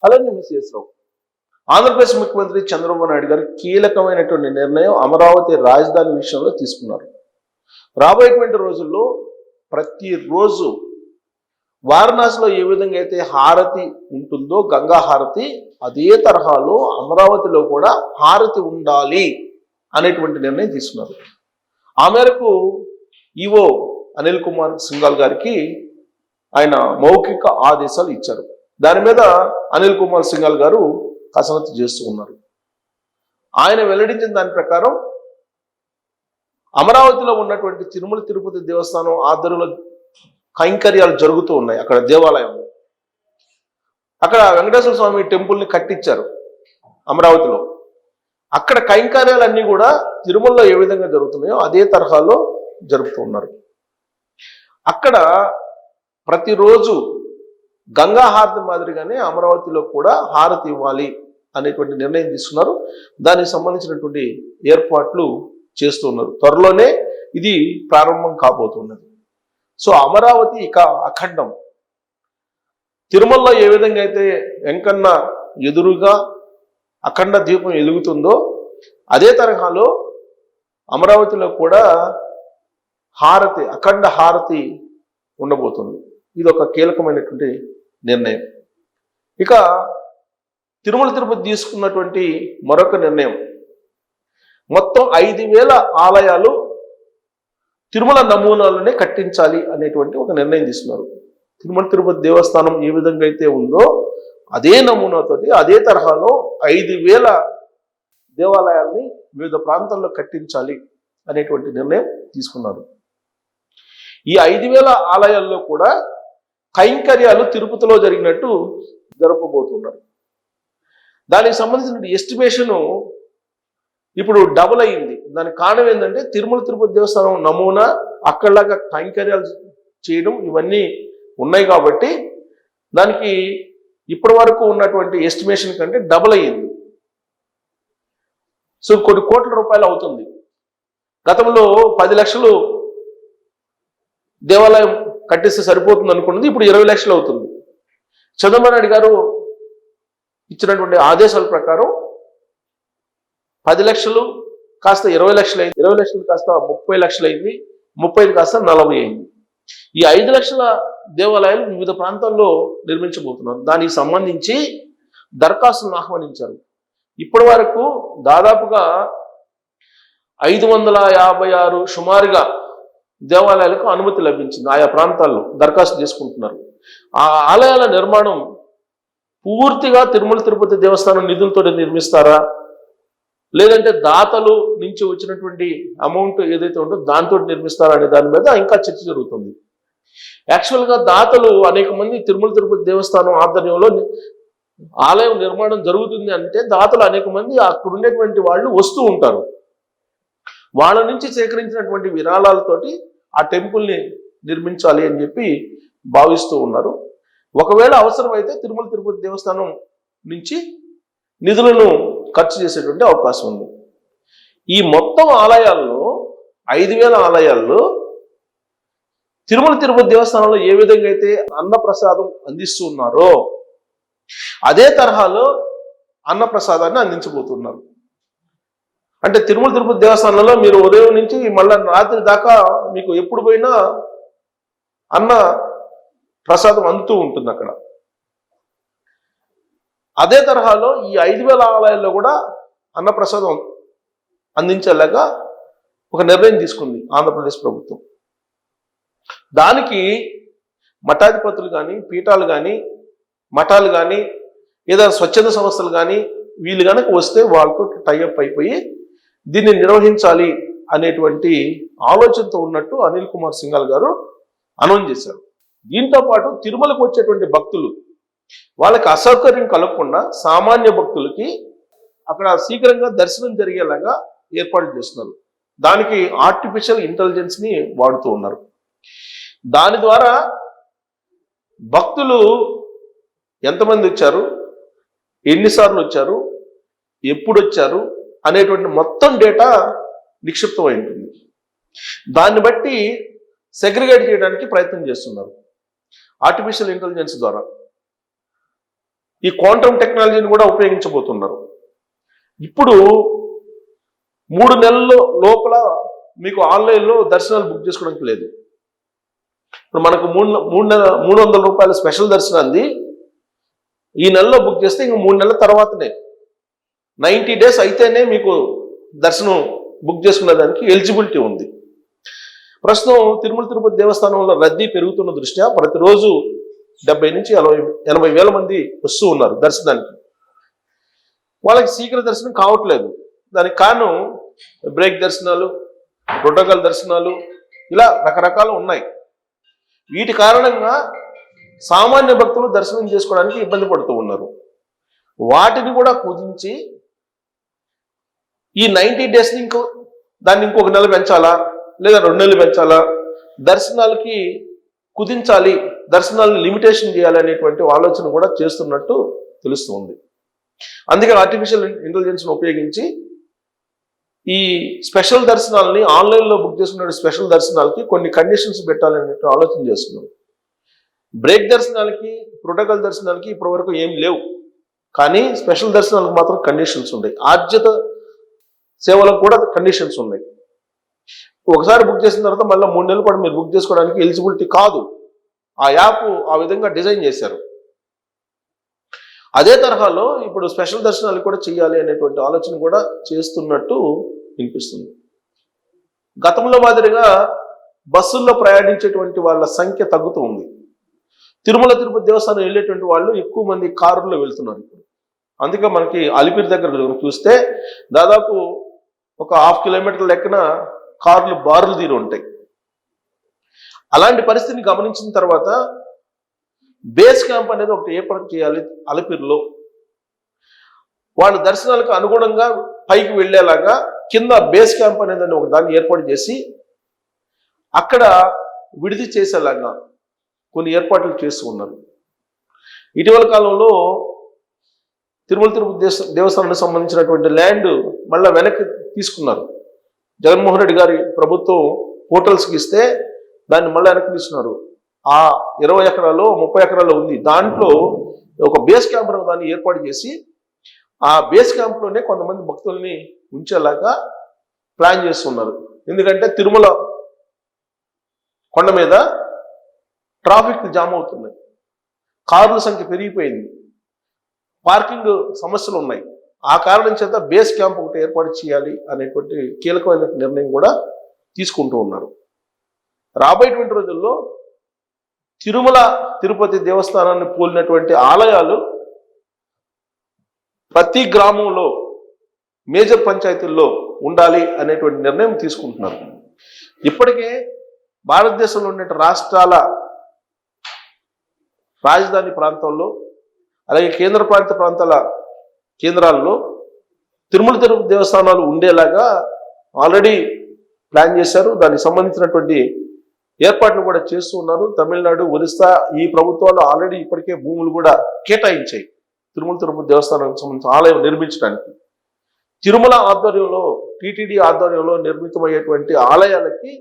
అలాగే మిస్ఎస్ రావు. ఆంధ్రప్రదేశ్ ముఖ్యమంత్రి చంద్రబాబు నాయుడు గారు కీలకమైనటువంటి నిర్ణయం అమరావతి రాజధాని విషయంలో తీసుకున్నారు. రాబోయేటువంటి రోజుల్లో ప్రతిరోజు వారణాసిలో ఏ విధంగా అయితే హారతి ఉంటుందో గంగా హారతి, అదే తరహాలో అమరావతిలో కూడా హారతి ఉండాలి అనేటువంటి నిర్ణయం తీసుకున్నారు. ఆ మేరకు ఈవో అనిల్ కుమార్ సింఘాల్ గారికి ఆయన మౌఖిక ఆదేశాలు ఇచ్చారు. దాని మీద అనిల్ కుమార్ సింఘాల్ గారు కసరత్తు చేస్తూ ఉన్నారు. ఆయన వెల్లడించిన దాని ప్రకారం అమరావతిలో ఉన్నటువంటి తిరుమల తిరుపతి దేవస్థానం ఆధ్వర్యంలో కైంకర్యాలు జరుగుతూ ఉన్నాయి. అక్కడ దేవాలయంలో అక్కడ వెంకటేశ్వర స్వామి టెంపుల్ని కట్టించారు అమరావతిలో. అక్కడ కైంకర్యాలన్నీ కూడా తిరుమలలో ఏ విధంగా జరుగుతున్నాయో అదే తరహాలో జరుపుతూ ఉన్నారు. అక్కడ ప్రతిరోజు గంగా హారతి మాదిరిగానే అమరావతిలో కూడా హారతి ఇవ్వాలి అనేటువంటి నిర్ణయం తీసుకున్నారు. దానికి సంబంధించినటువంటి ఏర్పాట్లు చేస్తూ ఉన్నారు. త్వరలోనే ఇది ప్రారంభం కాబోతున్నది. సో అమరావతి ఇక అఖండం. తిరుమలలో ఏ విధంగా అయితే వెంకన్న ఎదురుగా అఖండ దీపం ఎలుగుతుందో అదే తరహాలో అమరావతిలో కూడా హారతి, అఖండ హారతి ఉండబోతుంది. ఇది ఒక కీలకమైనటువంటి నిర్ణయం. ఇక తిరుమల తిరుపతి తీసుకున్నటువంటి మరొక నిర్ణయం, మొత్తం 5,000 ఆలయాలు తిరుమల నమూనాలనే కట్టించాలి అనేటువంటి ఒక నిర్ణయం తీసుకున్నారు. తిరుమల తిరుపతి దేవస్థానం ఏ విధంగా అయితే ఉందో అదే నమూనాతో అదే తరహాలో 5,000 దేవాలయాల్ని వివిధ ప్రాంతాల్లో కట్టించాలి అనేటువంటి నిర్ణయం తీసుకున్నారు. ఈ 5,000 ఆలయాల్లో కూడా కైంకర్యాలు తిరుపతిలో జరిగినట్టు జరపబోతున్నారు. దానికి సంబంధించిన ఎస్టిమేషను ఇప్పుడు డబుల్ అయింది. దానికి కారణం ఏంటంటే తిరుమల తిరుపతి దేవస్థానం నమూనా అక్కడలాగా కైంకర్యాలు చేయడం ఇవన్నీ ఉన్నాయి కాబట్టి దానికి ఇప్పటి వరకు ఉన్నటువంటి ఎస్టిమేషన్ కంటే డబుల్ అయ్యింది. సో కొన్ని కోట్ల రూపాయలు అవుతుంది. గతంలో 10 లక్షలు దేవాలయం కట్టిస్తే సరిపోతుంది అనుకున్నది ఇప్పుడు 20 లక్షలు అవుతుంది. చంద్రబాబు నాయుడు గారు ఇచ్చినటువంటి ఆదేశాల ప్రకారం 10 లక్షలు కాస్త 20 లక్షలు అయింది, 20 లక్షలు కాస్త 30 లక్షలు అయింది, 30 కాస్త 40 అయింది. ఈ 5 లక్షల దేవాలయాలు వివిధ ప్రాంతాల్లో నిర్మించబోతున్నారు. దానికి సంబంధించి దరఖాస్తులను ఆహ్వానించారు. ఇప్పటి వరకు దాదాపుగా 556 సుమారుగా దేవాలయాలకు అనుమతి లభించింది. ఆయా ప్రాంతాల్లో దరఖాస్తు చేసుకుంటున్నారు. ఆ ఆలయాల నిర్మాణం పూర్తిగా తిరుమల తిరుపతి దేవస్థానం నిధులతో నిర్మిస్తారా, లేదంటే దాతలు నుంచి వచ్చినటువంటి అమౌంట్ ఏదైతే ఉందో దాంతో నిర్మిస్తారా అనే దాని మీద ఇంకా చర్చ జరుగుతుంది. యాక్చువల్గా దాతలు అనేక మంది తిరుమల తిరుపతి దేవస్థానం ఆధ్వర్యంలో ఆలయం నిర్మాణం జరుగుతుంది అంటే దాతలు అనేక మంది అక్కడ ఉండేటువంటి వాళ్ళు వస్తూ ఉంటారు. వాళ్ళ నుంచి సేకరించినటువంటి విరాళాలతోటి ఆ టెంపుల్ని నిర్మించాలి అని చెప్పి భావిస్తూ ఉన్నారు. ఒకవేళ అవసరమైతే తిరుమల తిరుపతి దేవస్థానం నుంచి నిధులను ఖర్చు చేసేటువంటి అవకాశం ఉంది. ఈ మొత్తం ఆలయాల్లో 5,000 ఆలయాల్లో తిరుమల తిరుపతి దేవస్థానంలో ఏ విధంగా అయితే అన్నప్రసాదం అందిస్తూ ఉన్నారో అదే తరహాలో అన్నప్రసాదాన్ని అందించబోతున్నారు. అంటే తిరుమల తిరుపతి దేవస్థానంలో మీరు ఉదయం నుంచి మళ్ళీ రాత్రి దాకా మీకు ఎప్పుడు పోయినా అన్న ప్రసాదం అందుతూ ఉంటుంది అక్కడ. అదే తరహాలో ఈ 5,000 ఆలయాల్లో కూడా అన్నప్రసాదం అందించేలాగా ఒక నిర్ణయం తీసుకుంది ఆంధ్రప్రదేశ్ ప్రభుత్వం. దానికి మఠాధిపతులు కానీ, పీఠాలు కానీ, మఠాలు కానీ, ఏదైనా స్వచ్ఛంద సంస్థలు కానీ వీళ్ళు కనుక వస్తే వాళ్ళతో టైఅప్ అయిపోయి దీన్ని నిర్వహించాలి అనేటువంటి ఆలోచనతో ఉన్నట్టు అనిల్ కుమార్ సింఘాల్ గారు అనౌన్స్ చేశారు. దీంతో పాటు తిరుమలకు వచ్చేటువంటి భక్తులు వాళ్ళకి అసౌకర్యం కలగకుండా సామాన్య భక్తులకి అక్కడ శీఘ్రంగా దర్శనం జరిగేలాగా ఏర్పాటు చేస్తున్నారు. దానికి ఆర్టిఫిషియల్ ఇంటెలిజెన్స్ని వాడుతూ ఉన్నారు. దాని ద్వారా భక్తులు ఎంతమంది వచ్చారు, ఎన్నిసార్లు వచ్చారు, ఎప్పుడు వచ్చారు అనేటువంటి మొత్తం డేటా నిక్షిప్తమై ఉంటుంది. దాన్ని బట్టి సెగ్రిగేట్ చేయడానికి ప్రయత్నం చేస్తున్నారు ఆర్టిఫిషియల్ ఇంటెలిజెన్స్ ద్వారా. ఈ క్వాంటమ్ టెక్నాలజీని కూడా ఉపయోగించబోతున్నారు. ఇప్పుడు 3 నెలల లోపల మీకు ఆన్లైన్లో దర్శనాలు బుక్ చేసుకోవడానికి లేదు. ఇప్పుడు మనకు 300 రూపాయల స్పెషల్ దర్శనాన్ని ఈ నెలలో బుక్ చేస్తే ఇంక 3 నెలల తర్వాతనే 90 డేస్ అయితేనే మీకు దర్శనం బుక్ చేసుకునే దానికి ఎలిజిబిలిటీ ఉంది. ప్రస్తుతం తిరుమల తిరుపతి దేవస్థానంలో రద్దీ పెరుగుతున్న దృష్ట్యా ప్రతిరోజు 70 నుంచి 80 వేల మంది వస్తూ ఉన్నారు దర్శనానికి. వాళ్ళకి శీఘ్ర దర్శనం కావట్లేదు. దానికి కారణం బ్రేక్ దర్శనాలు, ప్రోటోకాల్ దర్శనాలు, ఇలా రకరకాలు ఉన్నాయి. వీటి కారణంగా సామాన్య భక్తులు దర్శనం చేసుకోవడానికి ఇబ్బంది పడుతూ ఉన్నారు. వాటిని కూడా కుదించి ఈ 90 డేస్ని దాన్ని ఇంకొక నెల పెంచాలా లేదా 2 నెలలు పెంచాలా, దర్శనాలకి కుదించాలి, దర్శనాలను లిమిటేషన్ చేయాలి అనేటువంటి ఆలోచన కూడా చేస్తున్నట్టు తెలుస్తుంది. అందుకే ఆర్టిఫిషియల్ ఇంటెలిజెన్స్ను ఉపయోగించి ఈ స్పెషల్ దర్శనాలని ఆన్లైన్లో బుక్ చేసుకున్న స్పెషల్ దర్శనాలకి కొన్ని కండిషన్స్ పెట్టాలనే ఆలోచన చేస్తున్నాం. బ్రేక్ దర్శనాలకి, ప్రోటోకాల్ దర్శనాలకి ఇప్పటివరకు ఏం లేవు, కానీ స్పెషల్ దర్శనాలకు మాత్రం కండిషన్స్ ఉన్నాయి. ఆర్జిత సేవలకు కూడా కండిషన్స్ ఉన్నాయి. ఒకసారి బుక్ చేసిన తర్వాత మళ్ళీ 3 నెలల పాటు మీరు బుక్ చేసుకోవడానికి ఎలిజిబిలిటీ కాదు. ఆ యాప్ ఆ విధంగా డిజైన్ చేశారు. అదే తరహాలో ఇప్పుడు స్పెషల్ దర్శనాలు కూడా చేయాలి అనేటువంటి ఆలోచన కూడా చేస్తున్నట్టు వినిపిస్తుంది. గతంలో మాదిరిగా బస్సుల్లో ప్రయాణించేటువంటి వాళ్ళ సంఖ్య తగ్గుతూ ఉంది. తిరుమల తిరుపతి దేవస్థానం వెళ్ళేటువంటి వాళ్ళు ఎక్కువ మంది కారుల్లో వెళ్తున్నారు ఇప్పుడు. అందుకే మనకి అలిపిరి దగ్గర చూస్తే దాదాపు ఒక 1/2 కిలోమీటర్ లెక్కన కార్లు బారులు తీరు ఉంటాయి. అలాంటి పరిస్థితిని గమనించిన తర్వాత బేస్ క్యాంప్ అనేది ఒకటి ఏర్పాటు చేయాలి అలిపిరిలో. వాళ్ళ దర్శనాలకు అనుగుణంగా పైకి వెళ్ళేలాగా కింద బేస్ క్యాంప్ అనేది ఒక దాన్ని ఏర్పాటు చేసి అక్కడ విడిది చేసేలాగా కొన్ని ఏర్పాట్లు చేస్తూ ఉన్నారు. ఇటీవల కాలంలో తిరుమల తిరుపతి దేవస్థానానికి సంబంధించినటువంటి ల్యాండ్ మళ్ళీ వెనక్కి తీసుకున్నారు. జగన్మోహన్ రెడ్డి గారి ప్రభుత్వం హోటల్స్కి ఇస్తే దాన్ని మళ్ళీ వెనక్కి తీసుకున్నారు. ఆ 20 ఎకరాలు 30 ఎకరాలు ఉంది. దాంట్లో ఒక బేస్ క్యాంప్ దాన్ని ఏర్పాటు చేసి ఆ బేస్ క్యాంప్లోనే కొంతమంది భక్తుల్ని ఉంచేలాగా ప్లాన్ చేస్తున్నారు. ఎందుకంటే తిరుమల కొండ మీద ట్రాఫిక్ జామ్ అవుతున్నాయి, కార్ల సంఖ్య పెరిగిపోయింది, పార్కింగ్ సమస్యలు ఉన్నాయి. ఆ కారణం చేత బేస్ క్యాంప్ ఒకటి ఏర్పాటు చేయాలి అనేటువంటి కీలకమైన నిర్ణయం కూడా తీసుకుంటూ ఉన్నారు. రాబోయేటువంటి రోజుల్లో తిరుమల తిరుపతి దేవస్థానాన్ని పోలినటువంటి ఆలయాలు ప్రతి గ్రామంలో మేజర్ పంచాయతీల్లో ఉండాలి అనేటువంటి నిర్ణయం తీసుకుంటున్నారు. ఇప్పటికే భారతదేశంలో ఉండే రాష్ట్రాల రాజధాని ప్రాంతాల్లో అలాగే కేంద్ర పాలిత ప్రాంతాల కేంద్రాల్లో తిరుమల తిరుపతి దేవస్థానాలు ఉండేలాగా ఆల్రెడీ ప్లాన్ చేశారు. దానికి సంబంధించినటువంటి ఏర్పాట్లు కూడా చేస్తూ ఉన్నారు. తమిళనాడు, ఒరిస్సా ఈ ప్రభుత్వాలు ఆల్రెడీ ఇప్పటికే భూములు కూడా కేటాయించాయి తిరుమల తిరుపతి దేవస్థానానికి సంబంధించిన ఆలయం నిర్మించడానికి. తిరుమల ఆధ్వర్యంలో, టీటీడీ ఆధ్వర్యంలో నిర్మితమయ్యేటువంటి ఆలయాలకి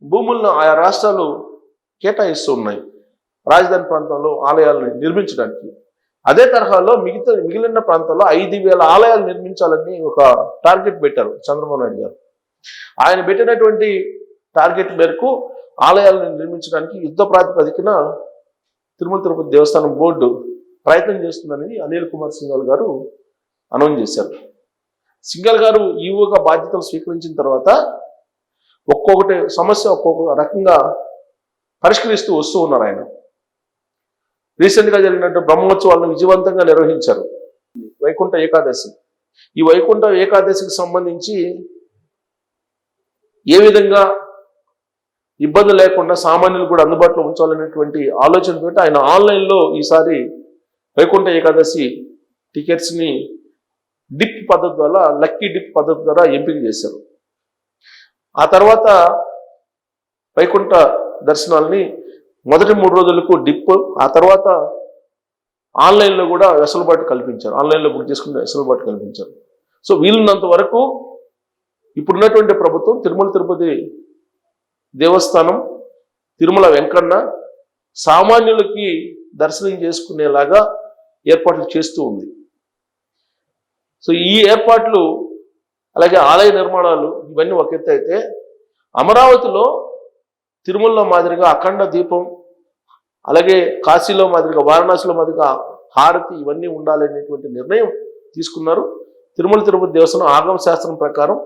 భూములను ఆయా రాష్ట్రాలు కేటాయిస్తూ ఉన్నాయి రాజధాని ప్రాంతంలో ఆలయాలను నిర్మించడానికి. అదే తరహాలో మిగిలిన ప్రాంతాల్లో 5,000 ఆలయాలు నిర్మించాలని ఒక టార్గెట్ పెట్టారు చంద్రబాబు నాయుడు గారు. ఆయన పెట్టినటువంటి టార్గెట్ మేరకు ఆలయాలను నిర్మించడానికి యుద్ధ ప్రాతిపదికన తిరుమల తిరుపతి దేవస్థానం బోర్డు ప్రయత్నం చేస్తుందని అనిల్ కుమార్ సింఘాల్ గారు అనౌన్స్ చేశారు. సింఘాల్ గారు ఈవోగా బాధ్యతలు స్వీకరించిన తర్వాత ఒక్కొక్కటి సమస్య ఒక్కొక్క రకంగా పరిష్కరిస్తూ వస్తూ ఉన్నారు. ఆయన రీసెంట్గా జరిగినట్టు బ్రహ్మోత్సవాలను విజయవంతంగా నిర్వహించారు. వైకుంఠ ఏకాదశి, ఈ వైకుంఠ ఏకాదశికి సంబంధించి ఏ విధంగా ఇబ్బంది లేకుండా సామాన్యులు కూడా అందుబాటులో ఉంచాలనేటువంటి ఆలోచనతో ఆయన ఆన్లైన్లో ఈసారి వైకుంఠ ఏకాదశి టికెట్స్ని డిప్ పద్ధతి ద్వారా, లక్కీ డిప్ పద్ధతి ద్వారా ఎంపిక చేశారు. ఆ తర్వాత వైకుంఠ దర్శనాల్ని మొదటి 3 రోజులకు డిప్, ఆ తర్వాత ఆన్లైన్లో కూడా వెసులుబాటు కల్పించారు. ఆన్లైన్లో బుక్ చేసుకునే వెసులుబాటు కల్పించారు. సో వీలున్నంత వరకు ఇప్పుడున్నటువంటి ప్రభుత్వం తిరుమల తిరుపతి దేవస్థానం, తిరుమల వెంకన్న సామాన్యులకి దర్శనం చేసుకునేలాగా ఏర్పాట్లు చేస్తూ ఉంది. సో ఈ ఏర్పాట్లు అలాగే ఆలయ నిర్మాణాలు ఇవన్నీ ఒక ఎత్తు అయితే, అమరావతిలో తిరుమలలో మాదిరిగా అఖండ దీపం, అలాగే కాశీలో మాదిరిగా వారణాసిలో మాదిరిగా హారతి ఇవన్నీ ఉండాలనేటువంటి నిర్ణయం తీసుకున్నారు. తిరుమల తిరుపతి దేవస్థానం ఆగమ శాస్త్రం ప్రకారం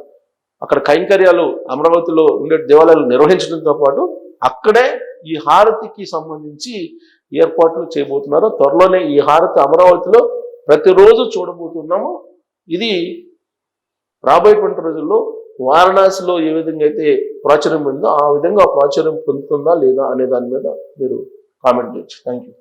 అక్కడ కైంకర్యాలు అమరావతిలో ఉండే దేవాలయాలు నిర్వహించడంతో పాటు అక్కడే ఈ హారతికి సంబంధించి ఏర్పాట్లు చేయబోతున్నారు. త్వరలోనే ఈ హారతి అమరావతిలో ప్రతిరోజు చూడబోతున్నాము. ఇది రాబోయేటువంటి రోజుల్లో వారణాసిలో ఏ విధంగా అయితే ప్రాచుర్యం ఉందో ఆ విధంగా ప్రాచుర్యం పొందుతుందా లేదా అనే దాని మీద మీరు కామెంట్ చేయొచ్చు. Thank you.